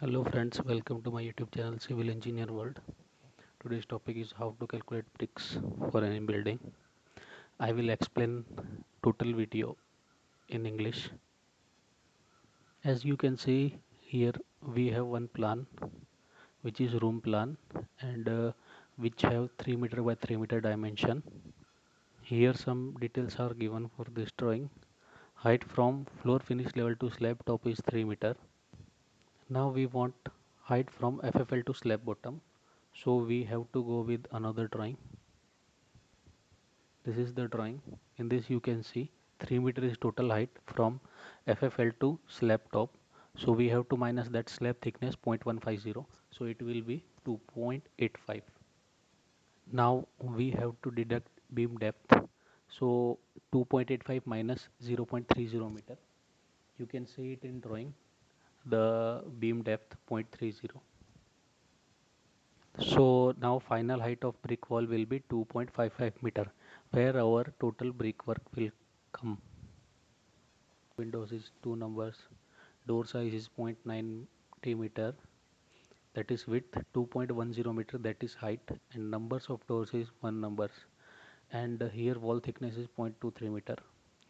Hello friends, welcome to my YouTube channel Civil Engineer World. Today's topic is how to calculate bricks for any building. I will explain total video in English. As you can see here we have one plan which is room plan and which have 3 meter by 3 meter dimension. Here some details are given for this drawing. Height from floor finish level to slab top is 3 meter. Now we want height from FFL to slab bottom. So we have to go with another drawing. This is the drawing. In this you can see 3 meter is total height from FFL to slab top. So we have to minus that slab thickness 0.150. So it will be 2.85. Now we have to deduct beam depth. So 2.85 minus 0.30 meter. You can see it in drawing. The beam depth 0.30. So now final height of brick wall will be 2.55 meter, where our total brickwork will come. Windows is two numbers, door size is 0.90 meter, that is width, 2.10 meter, that is height, and numbers of doors is one numbers. And here wall thickness is 0.23 meter.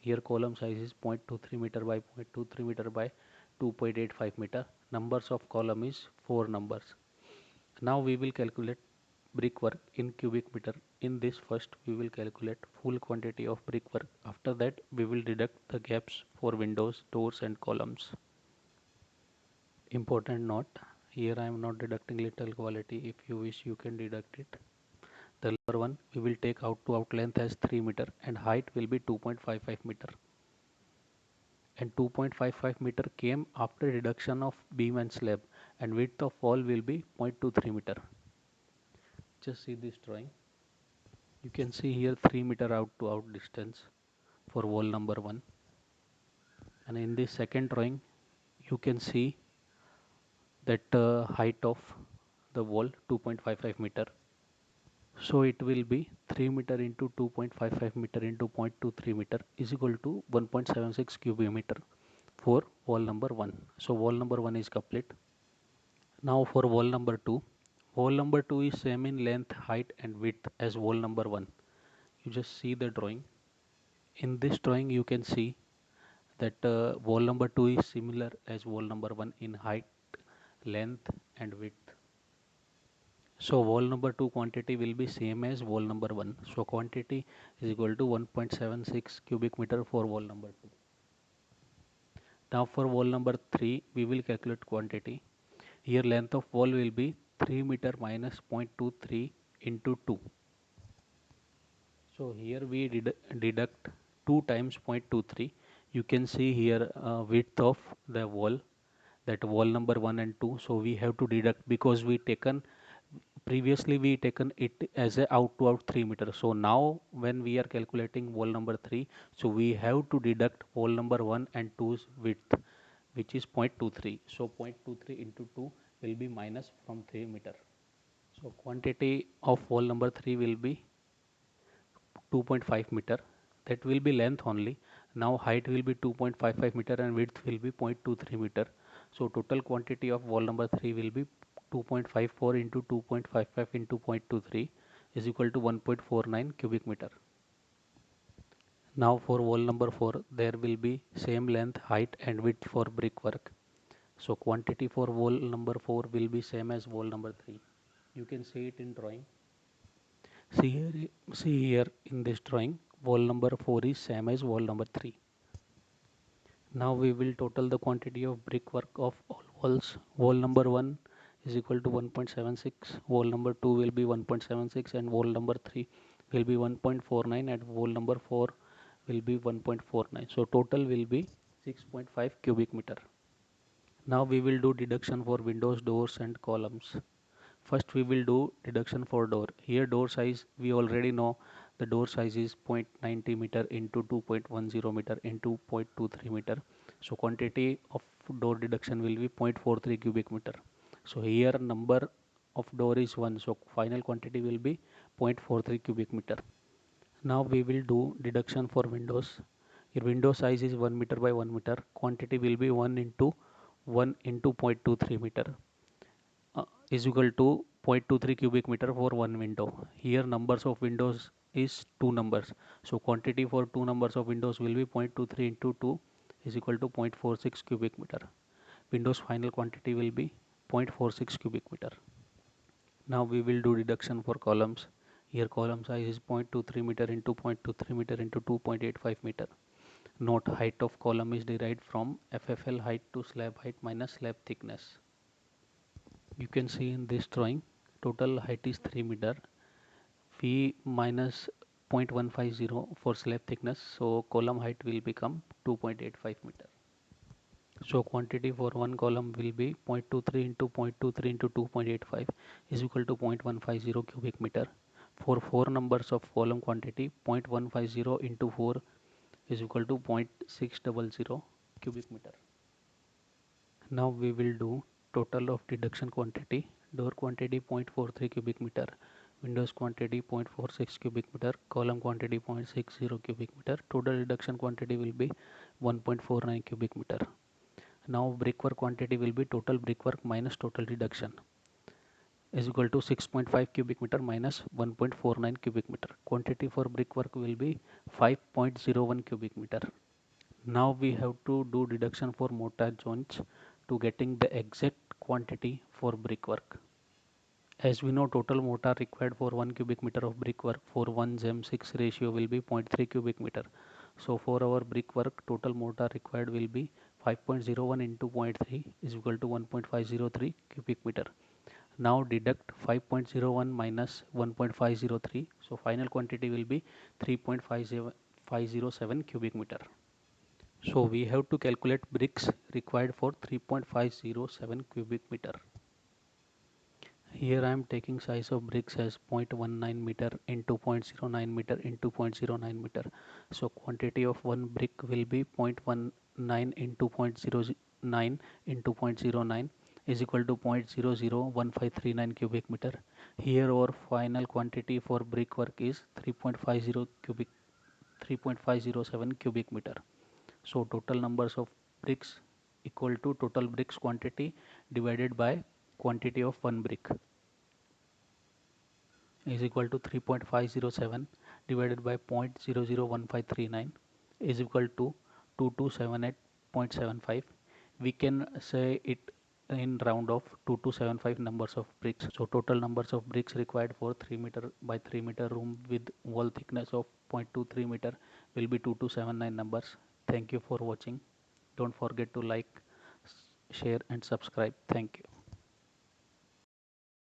Here column size is 0.23 meter by 0.23 meter by 2.85 meter. Numbers of column is four numbers. Now we will calculate brickwork in cubic meter. In this first we will calculate full quantity of brickwork. After that we will deduct the gaps for windows, doors and columns. Important note, here I am not deducting little quality. If you wish you can deduct it. The lower one we will take out to out length as 3 meter and height will be 2.55 meter. And 2.55 meter came after reduction of beam and slab, and width of wall will be 0.23 meter. Just see this drawing. You can see here 3 meter out to out distance for wall number 1, and in this second drawing you can see that height of the wall 2.55 meter. So it will be 3 meter into 2.55 meter into 0.23 meter is equal to 1.76 cubic meter for wall number 1. So wall number 1 is complete. Now for wall number 2 is same in length, height and width as wall number 1. You just see the drawing. In this drawing you can see that wall number 2 is similar as wall number 1 in height, length and width. So wall number 2 quantity will be same as wall number 1. So quantity is equal to 1.76 cubic meter for wall number 2. Now for wall number 3 we will calculate quantity. Here length of wall will be 3 meter minus 0.23 into 2. So here we deduct 2 times 0.23. You can see here width of the wall, that wall number 1 and 2. So we have to deduct because we taken previously we taken it as a out to out 3 meter. So now when we are calculating wall number 3, so we have to deduct wall number 1 and 2's width, which is 0.23. So 0.23 into 2 will be minus from 3 meter. So quantity of wall number 3 will be 2.5 meter. That will be length only. Now height will be 2.55 meter and width will be 0.23 meter. So total quantity of wall number 3 will be 2.54 into 2.55 into 0.23 is equal to 1.49 cubic meter. Now for wall number 4 there will be same length, height and width for brickwork. So quantity for wall number 4 will be same as wall number 3. You can see it in drawing. See here in this drawing, wall number 4 is same as wall number 3. Now we will total the quantity of brickwork of all walls. Wall number 1 is equal to 1.76, wall number 2 will be 1.76 and wall number 3 will be 1.49 and wall number 4 will be 1.49. So total will be 6.5 cubic meter. Now we will do deduction for windows, doors and columns. First we will do deduction for door. Here door size we already know the door size is 0.90 meter into 2.10 meter into 0.23 meter. So quantity of door deduction will be 0.43 cubic meter. So here number of door is 1. So final quantity will be 0.43 cubic meter. Now we will do deduction for windows. Your window size is 1 meter by 1 meter. Quantity will be 1 into 1 into 0.23 meter is equal to 0.23 cubic meter for one window. Here numbers of windows is two numbers. So quantity for two numbers of windows will be 0.23 into 2 is equal to 0.46 cubic meter. Windows final quantity will be 0.46 cubic meter. Now we will do deduction for columns. Here column size is 0.23 meter into 0.23 meter into 2.85 meter. Note height of column is derived from FFL height to slab height minus slab thickness. You can see in this drawing total height is 3 meter. V minus 0.150 for slab thickness, so column height will become 2.85 meter. So quantity for one column will be 0.23 into 0.23 into 2.85 is equal to 0.150 cubic meter. For four numbers of column quantity, 0.150 into 4 is equal to 0.600 cubic meter. Now we will do total of deduction quantity. Door quantity 0.43 cubic meter, windows quantity 0.46 cubic meter, column quantity 0.60 cubic meter. Total deduction quantity will be 1.49 cubic meter. Now brickwork quantity will be total brickwork minus total deduction is equal to 6.5 cubic meter minus 1.49 cubic meter. Quantity for brickwork will be 5.01 cubic meter. Now we have to do deduction for mortar joints to getting the exact quantity for brickwork. As we know, total mortar required for 1 cubic meter of brickwork for 1 GEM6 ratio will be 0.3 cubic meter. So for our brickwork, total mortar required will be 5.01 into 0.3 is equal to 1.503 cubic meter. Now deduct 5.01 minus 1.503. So final quantity will be 3.507 cubic meter. So we have to calculate bricks required for 3.507 cubic meter. Here I am taking size of bricks as 0.19 meter into 0.09 meter into 0.09 meter. So quantity of one brick will be 0.19 into 0.09 into 0.09 is equal to 0.001539 cubic meter. Here our final quantity for brickwork is 3.507 cubic meter. So total numbers of bricks equal to total bricks quantity divided by quantity of one brick is equal to 3.507 divided by 0.001539 is equal to 2278.75. We can say it in round of 2275 numbers of bricks. So total numbers of bricks required for 3 meter by 3 meter room with wall thickness of 0.23 meter will be 2279 numbers. Thank you for watching. Don't forget to like, share and subscribe. Thank you.